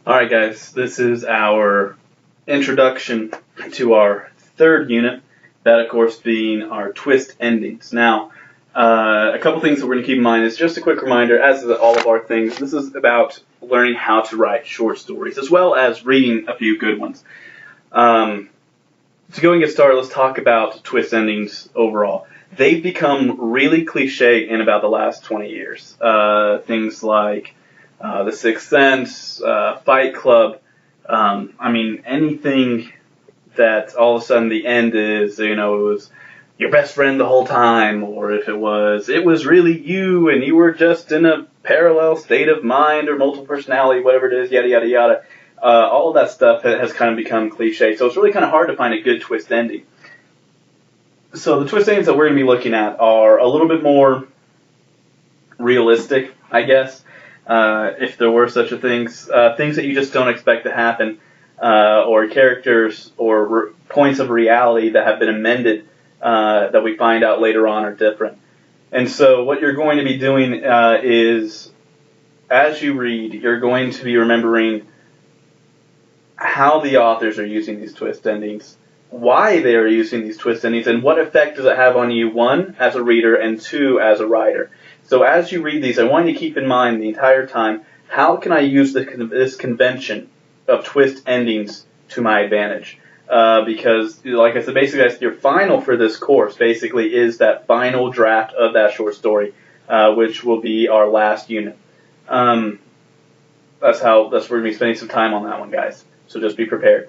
Alright guys, this is our introduction to our third unit, that of course being our twist endings. Now, a couple things that we're going to keep in mind is just a quick reminder, as is all of our things, this is about learning how to write short stories, as well as reading a few good ones. To go and get started, let's talk about twist endings overall. They've become really cliche in about the last 20 years. Things like The Sixth Sense, Fight Club. Anything that all of a sudden the end is, it was your best friend the whole time, or if it was really you and you were just in a parallel state of mind or multiple personality, whatever it is, yada, yada, yada. All of that stuff has kind of become cliche, so it's really kind of hard to find a good twist ending. So the twist endings that we're going to be looking at are a little bit more realistic, I guess, if there were such a things that you just don't expect to happen, or characters or points of reality that have been amended that we find out later on are different. And so what you're going to be doing is, as you read, you're going to be remembering how the authors are using these twist endings, why they are using these twist endings, and what effect does it have on you, one, as a reader, and two, as a writer. So as you read these, I want you to keep in mind the entire time, how can I use this convention of twist endings to my advantage? Because, like I said, basically that's your final for this course, basically, is that final draft of that short story, which will be our last unit. That's where we're going to be spending some time on that one, guys. So just be prepared.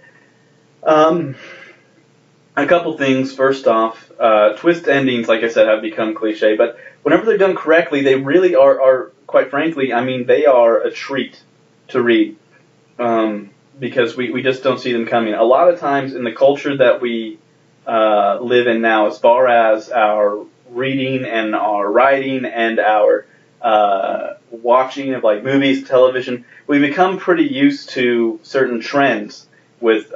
A couple things. First off, twist endings, like I said, have become cliche, but whenever they're done correctly, they really are quite frankly, they are a treat to read, because we just don't see them coming. A lot of times in the culture that we live in now, as far as our reading and our writing and our watching of like movies, television, we become pretty used to certain trends with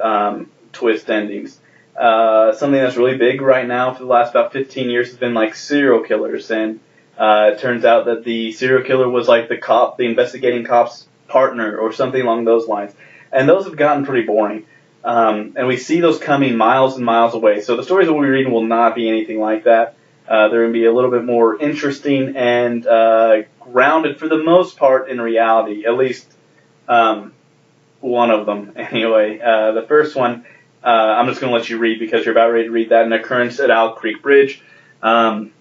twist endings. Something that's really big right now for the last about 15 years has been like serial killers, and it turns out that the serial killer was like the investigating cop's partner or something along those lines. And those have gotten pretty boring. And we see those coming miles and miles away. So the stories that we're reading will not be anything like that. They're going to be a little bit more interesting and grounded for the most part in reality, at least one of them anyway. The first one, I'm just going to let you read because you're about ready to read that, An Occurrence at Owl Creek Bridge. I'm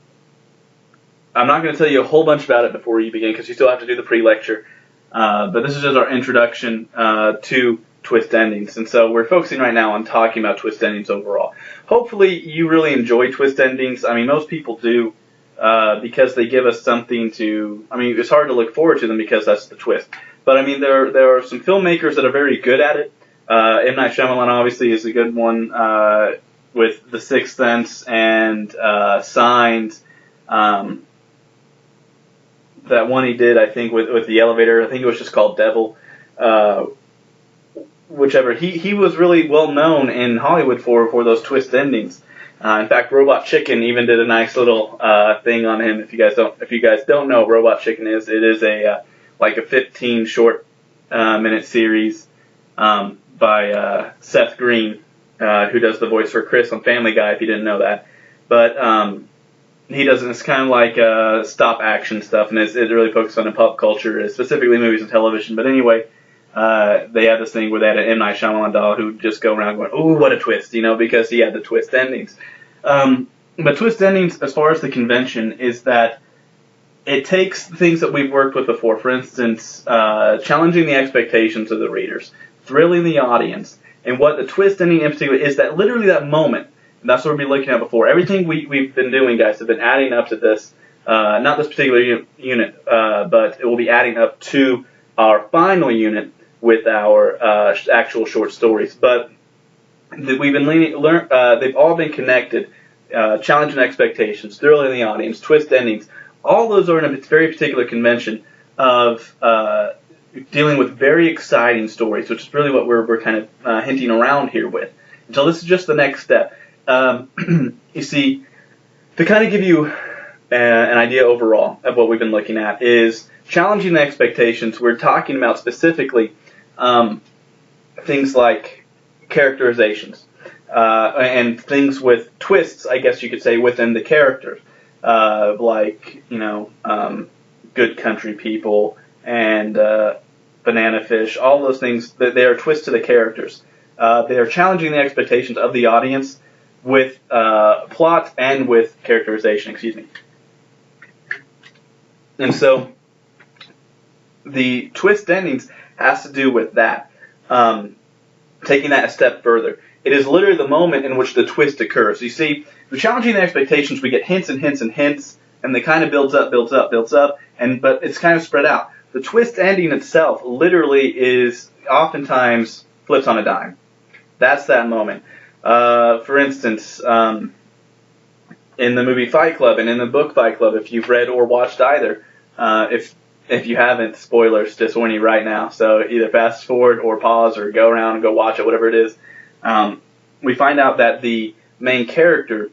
not going to tell you a whole bunch about it before you begin because you still have to do the pre-lecture. But this is just our introduction to twist endings. And so we're focusing right now on talking about twist endings overall. Hopefully you really enjoy twist endings. Most people do because they give us something to... it's hard to look forward to them because that's the twist. But, there are some filmmakers that are very good at it. M. Night Shyamalan obviously is a good one with The Sixth Sense and Signs. That one he did, I think, with the elevator, I think it was just called Devil. Whichever. He was really well known in Hollywood for those twist endings. In fact, Robot Chicken even did a nice little thing on him. If you guys don't know what Robot Chicken is, it is a 15 short minute series by Seth Green, who does the voice for Chris on Family Guy, if you didn't know that. But he doesn't. It's kind of like stop action stuff, and it really focuses on the pop culture, specifically movies and television. But anyway, they had this thing where they had an M. Night Shyamalan doll who just go around going, "Ooh, what a twist!" Because he had the twist endings. But twist endings, as far as the convention, is that it takes things that we've worked with before. For instance, challenging the expectations of the readers, thrilling the audience, and what the twist ending in particular is, that literally that moment. And that's what we'll be looking at before. Everything we've been doing, guys, have been adding up to this. Not this particular unit, but it will be adding up to our final unit with our actual short stories. But they've all been connected. Challenging expectations, thrilling the audience, twist endings. All those are in a very particular convention of dealing with very exciting stories, which is really what we're kind of hinting around here with. So this is just the next step. You see, to kind of give you an idea overall of what we've been looking at is challenging the expectations. We're talking about specifically things like characterizations, and things with twists, I guess you could say, within the characters, like, Good Country People and Banana Fish, all those things, that they are twists to the characters. They are challenging the expectations of the audience with plot and with characterization, excuse me. And so the twist endings has to do with that, taking that a step further. It is literally the moment in which the twist occurs. You see, through challenging the expectations, we get hints and hints and hints, and they kind of builds up, but it's kind of spread out. The twist ending itself literally is oftentimes flips on a dime. That's that moment. For instance, in the movie Fight Club and in the book Fight Club, if you've read or watched either, if you haven't, spoilers, just warn you right now. So either fast forward or pause or go around and go watch it, whatever it is. We find out that the main character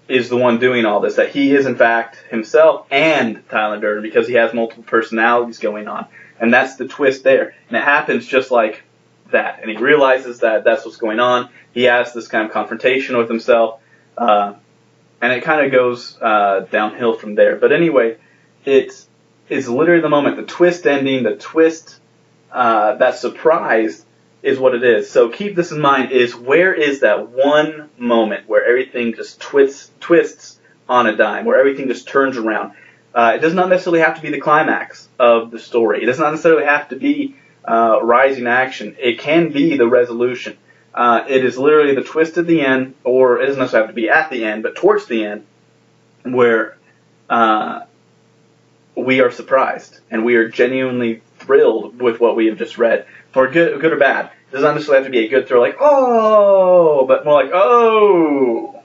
is the one doing all this, that he is in fact himself and Tyler Durden, because he has multiple personalities going on. And that's the twist there. And it happens just like that. And he realizes that that's what's going on. He has this kind of confrontation with himself. And it kind of goes downhill from there. But anyway, it is literally the moment, the twist ending, the twist, that surprise is what it is. So keep this in mind, is where is that one moment where everything just twists on a dime, where everything just turns around. It does not necessarily have to be the climax of the story. It does not necessarily have to be rising action. It can be the resolution. It is literally the twist at the end, or it doesn't necessarily have to be at the end, but towards the end, where we are surprised and we are genuinely thrilled with what we have just read, for good or bad. It does not necessarily have to be a good thrill, like, oh, but more like, oh.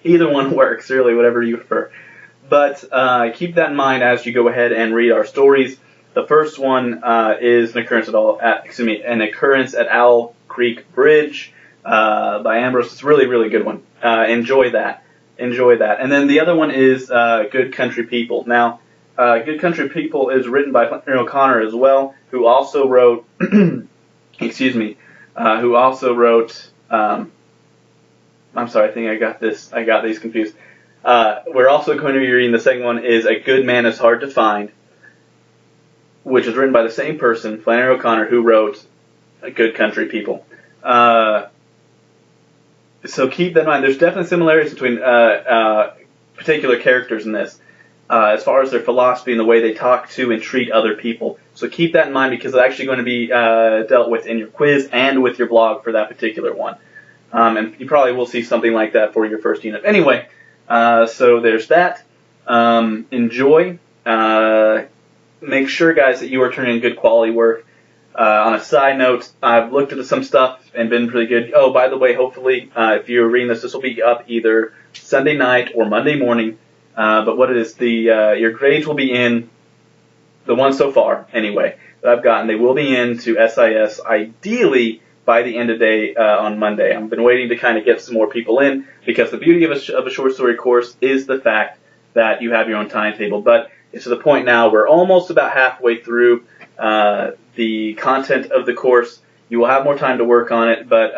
Either one works, really, whatever you prefer. But keep that in mind as you go ahead and read our stories. The first one is an occurrence at Owl Creek Bridge by Ambrose. It's a really, really good one. Enjoy that. And then the other one is Good Country People. Now, Good Country People is written by Flannery O'Connor as well, who also wrote, I'm sorry, I think I got these confused. We're also going to be reading the second one, is A Good Man is Hard to Find, which is written by the same person, Flannery O'Connor, who wrote Good Country People. So keep that in mind. There's definitely similarities between particular characters in this, as far as their philosophy and the way they talk to and treat other people. So keep that in mind, because it's actually going to be dealt with in your quiz and with your blog for that particular one. And you probably will see something like that for your first unit. Anyway, so there's that. Enjoy. Make sure, guys, that you are turning in good quality work. On a side note, I've looked at some stuff and been pretty good. Oh, by the way, hopefully, if you're reading this will be up either Sunday night or Monday morning. But what it is, your grades will be in, the ones so far, anyway, that I've gotten. They will be in to SIS, ideally by the end of day on Monday. I've been waiting to kind of get some more people in, because the beauty of a short story course is the fact that you have your own timetable. But it's to the point now we're almost about halfway through the content of the course. You will have more time to work on it, but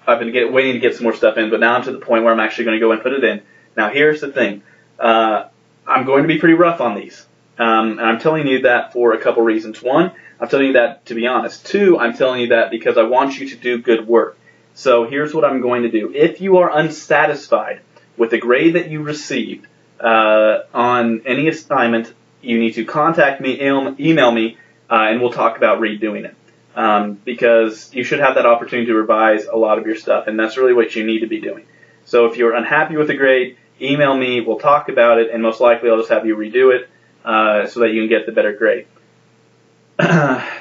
I've been waiting to get some more stuff in. But now I'm to the point where I'm actually going to go and put it in. Now here's the thing. I'm going to be pretty rough on these. And I'm telling you that for a couple reasons. One, I'm telling you that to be honest. Two, I'm telling you that because I want you to do good work. So here's what I'm going to do. If you are unsatisfied with the grade that you received on any assignment, you need to contact me, email me, and we'll talk about redoing it. Because you should have that opportunity to revise a lot of your stuff, and that's really what you need to be doing. So if you're unhappy with the grade, email me, we'll talk about it, and most likely I'll just have you redo it so that you can get the better grade.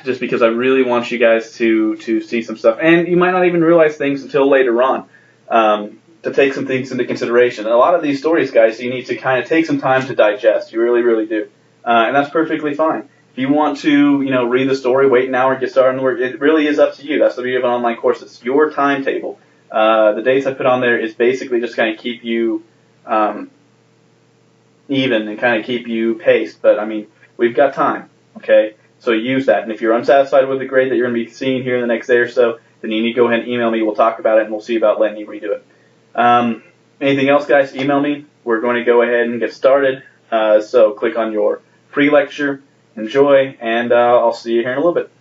Just because I really want you guys to see some stuff. And you might not even realize things until later on, to take some things into consideration. And a lot of these stories, guys, you need to kind of take some time to digest. You really, really do. And that's perfectly fine. If you want to, read the story, wait an hour, and get started on the work, it really is up to you. That's the beauty of an online course. It's your timetable. The dates I put on there is basically just kind of keep you even and kind of keep you paced. But, we've got time, okay? So use that. And if you're unsatisfied with the grade that you're going to be seeing here in the next day or so, then you need to go ahead and email me. We'll talk about it, and we'll see about letting you redo it. Anything else, guys? Email me. We're going to go ahead and get started. So click on your free lecture. Enjoy, and I'll see you here in a little bit.